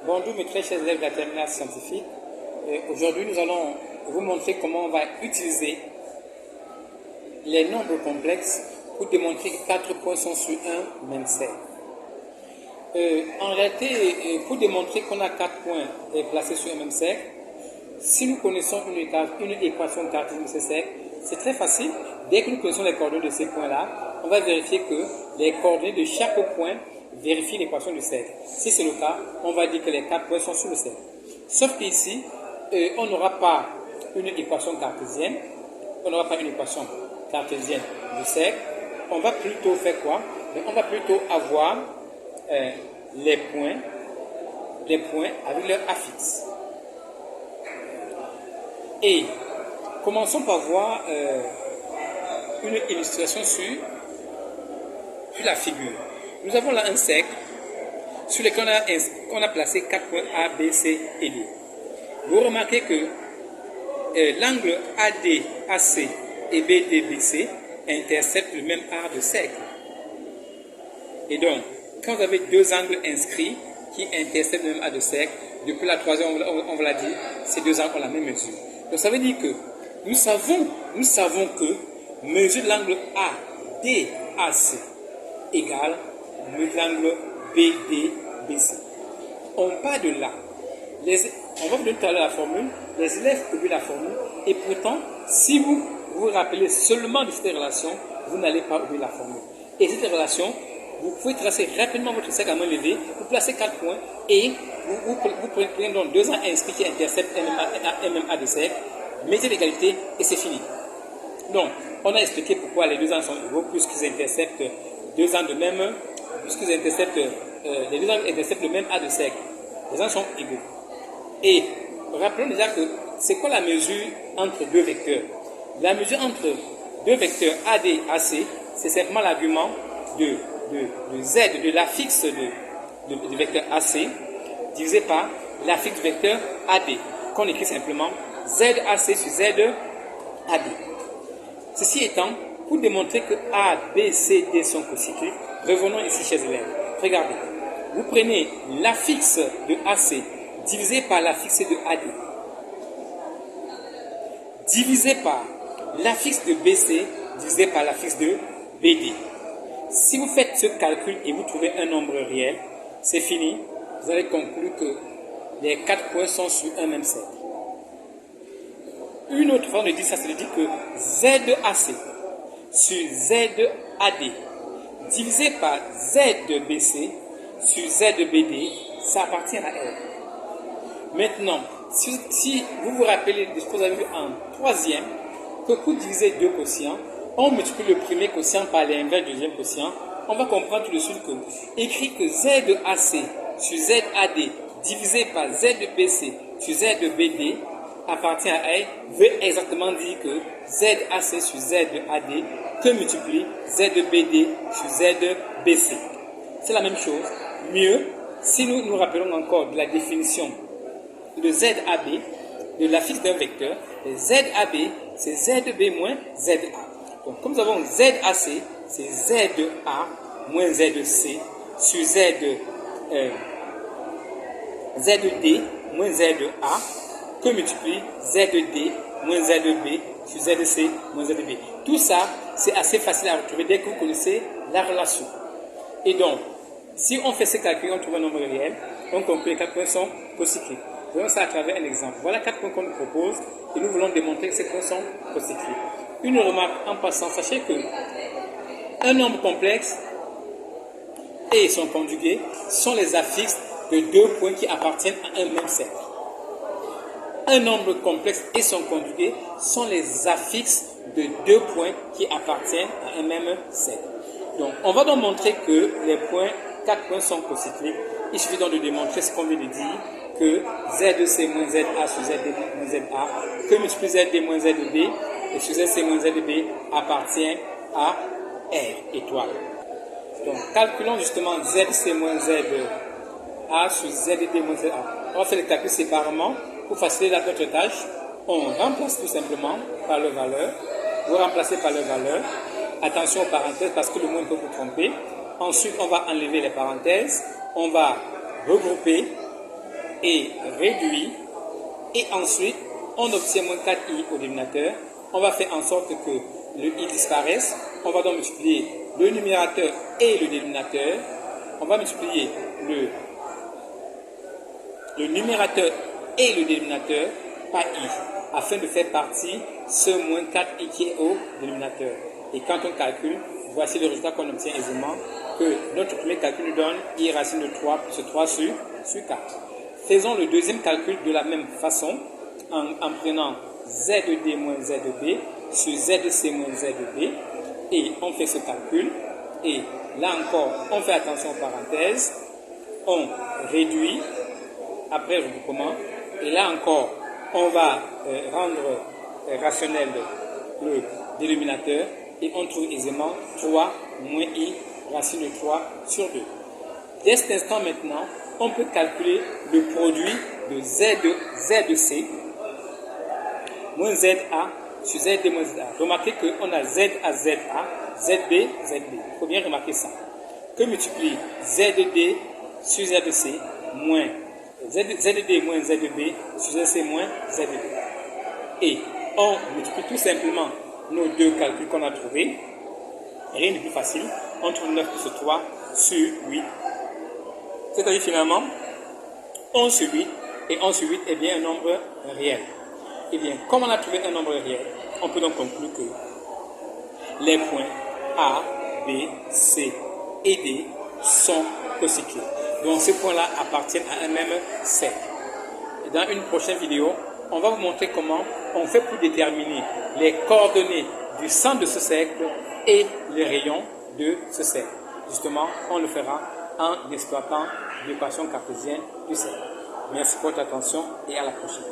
Bonjour mes très chers élèves de la terminale scientifique. Aujourd'hui nous allons vous montrer comment on va utiliser les nombres complexes pour démontrer que 4 points sont sur un même cercle. En réalité, pour démontrer qu'on a 4 points placés sur un même cercle, si nous connaissons une équation cartésienne de ce cercle, c'est très facile. Dès que nous connaissons les coordonnées de ces points-là, on va vérifier que les coordonnées de chaque point vérifient l'équation du cercle. Si c'est le cas, on va dire que les 4 points sont sur le cercle. Sauf qu'ici, on n'aura pas une équation cartésienne. On n'aura pas une équation cartésienne du cercle. On va plutôt faire quoi? On va plutôt avoir les points avec leur affixe. Et commençons par voir une illustration sur la figure. Nous avons là un cercle sur lequel on a placé 4 points A, B, C et D. Vous remarquez que l'angle AD, AC et BD, BC interceptent le même art de cercle. Et donc, quand vous avez deux angles inscrits qui interceptent le même art de cercle, depuis la troisième, on va la dire, ces deux angles ont la même mesure. Donc ça veut dire que nous savons que mesure de l'angle ADAC égale mesure de l'angle BDBC. On part de là. On va vous donner tout à l'heure la formule. Les élèves oublient la formule. Et pourtant, si vous vous rappelez seulement de cette relation, vous n'allez pas oublier la formule. Et cette relation, vous pouvez tracer rapidement votre cercle à main levée, vous placez 4 points et vous prenez donc deux angles inscrits qui interceptent un même A de cercle, mettez l'égalité et c'est fini. Donc, on a expliqué pourquoi les deux angles sont égaux, puisqu'ils interceptent deux angles de même, les deux angles interceptent le même A de cercle. Les angles sont égaux. Et rappelons déjà que c'est quoi la mesure entre deux vecteurs? La mesure entre deux vecteurs AD et AC, c'est simplement l'argument de Z, de l'affixe du vecteur AC, divisé par l'affixe du vecteur AD, qu'on écrit simplement ZAC sur ZAD. Ceci étant, pour démontrer que A, B, C, D sont cocycliques, revenons ici chez élèves. Regardez, vous prenez l'affixe de AC divisé par l'affixe de AD, divisé par l'affixe de BC divisé par l'affixe de BD. Si vous faites ce calcul et vous trouvez un nombre réel, c'est fini. Vous allez conclure que les 4 points sont sur un même cercle. Une autre façon de dire ça, c'est de dire que ZAC sur ZAD divisé par ZBC sur ZBD, ça appartient à R. Maintenant, si vous vous rappelez de ce que vous avez vu en troisième, que pour diviser deux quotients, on multiplie le premier quotient par l'inverse du deuxième quotient, on va comprendre tout de suite que écrit que ZAC sur ZAD divisé par ZBC sur ZBD appartient à R veut exactement dire que ZAC sur ZAD que multiplie ZBD sur ZBC. C'est la même chose. Mieux, si nous nous rappelons encore de la définition de ZAB, de l'affixe d'un vecteur, ZAB, c'est ZB moins ZA. Donc, comme nous avons ZAC, c'est ZA moins ZC sur ZD moins ZA que multiplie ZD moins ZB sur ZC moins ZB. Tout ça, c'est assez facile à retrouver dès que vous connaissez la relation. Et donc, si on fait ces calculs, on trouve un nombre réel, on conclut les 4 points sont cocycliques. Voyons ça à travers un exemple. Voilà 4 points qu'on nous propose et nous voulons démontrer que ces points sont cocycliques. Une remarque en passant, sachez que un nombre complexe et son conjugué sont les affixes de deux points qui appartiennent à un même cercle. Un nombre complexe et son conjugué sont les affixes de deux points qui appartiennent à un même cercle. Donc, on va donc montrer que les points, 4 points sont cocycliques. Il suffit donc de démontrer ce qu'on vient de dire, que ZC moins ZA sur ZD moins ZA, que multiplie ZD moins ZB, et sur ZC moins ZB appartient à R étoile. Donc, calculons justement ZC moins ZA sur ZD moins ZA. On va faire les calculs séparément pour faciliter notre tâche. On remplace tout simplement par leur valeur. Vous remplacez par leur valeur. Attention aux parenthèses parce que le mot peut vous tromper. Ensuite, on va enlever les parenthèses. On va regrouper et réduit. Et ensuite, on obtient moins 4i au dénominateur. On va faire en sorte que le i disparaisse. On va donc multiplier le numérateur et le dénominateur. On va multiplier le numérateur et le dénominateur par i, afin de faire partie ce moins 4i qui est au dénominateur. Et quand on calcule, voici le résultat qu'on obtient aisément, que notre premier calcul nous donne i racine de 3 plus 3 sur 4. Faisons le deuxième calcul de la même façon, en prenant ZD moins ZB sur ZC moins ZB, et on fait ce calcul, et là encore, on fait attention aux parenthèses, on réduit, après regroupement, et là encore, on va rendre rationnel le dénominateur, et on trouve aisément 3 moins i racine de 3 sur 2. Dès cet instant maintenant, on peut calculer le produit de ZC moins ZA sur ZD moins ZA. Remarquez qu'on a ZA, ZA, ZB, ZB. Il faut bien remarquer ça. Que multiplie ZD sur ZC moins ZD moins ZB sur ZC moins ZB. Et on multiplie tout simplement nos deux calculs qu'on a trouvés. Rien de plus facile. On trouve 9 plus 3 sur 8. C'est-à-dire finalement 11 sur 8. Et 11 sur 8 est bien un nombre réel. Eh bien, comme on a trouvé un nombre réel, on peut donc conclure que les points A, B, C et D sont cocyclés. Donc ces points-là appartiennent à un même cercle. Et dans une prochaine vidéo, on va vous montrer comment on fait pour déterminer les coordonnées du centre de ce cercle et les rayons de ce cercle. Justement, on le fera en exploitant l'équation cartésienne du cercle. Merci pour votre attention et à la prochaine.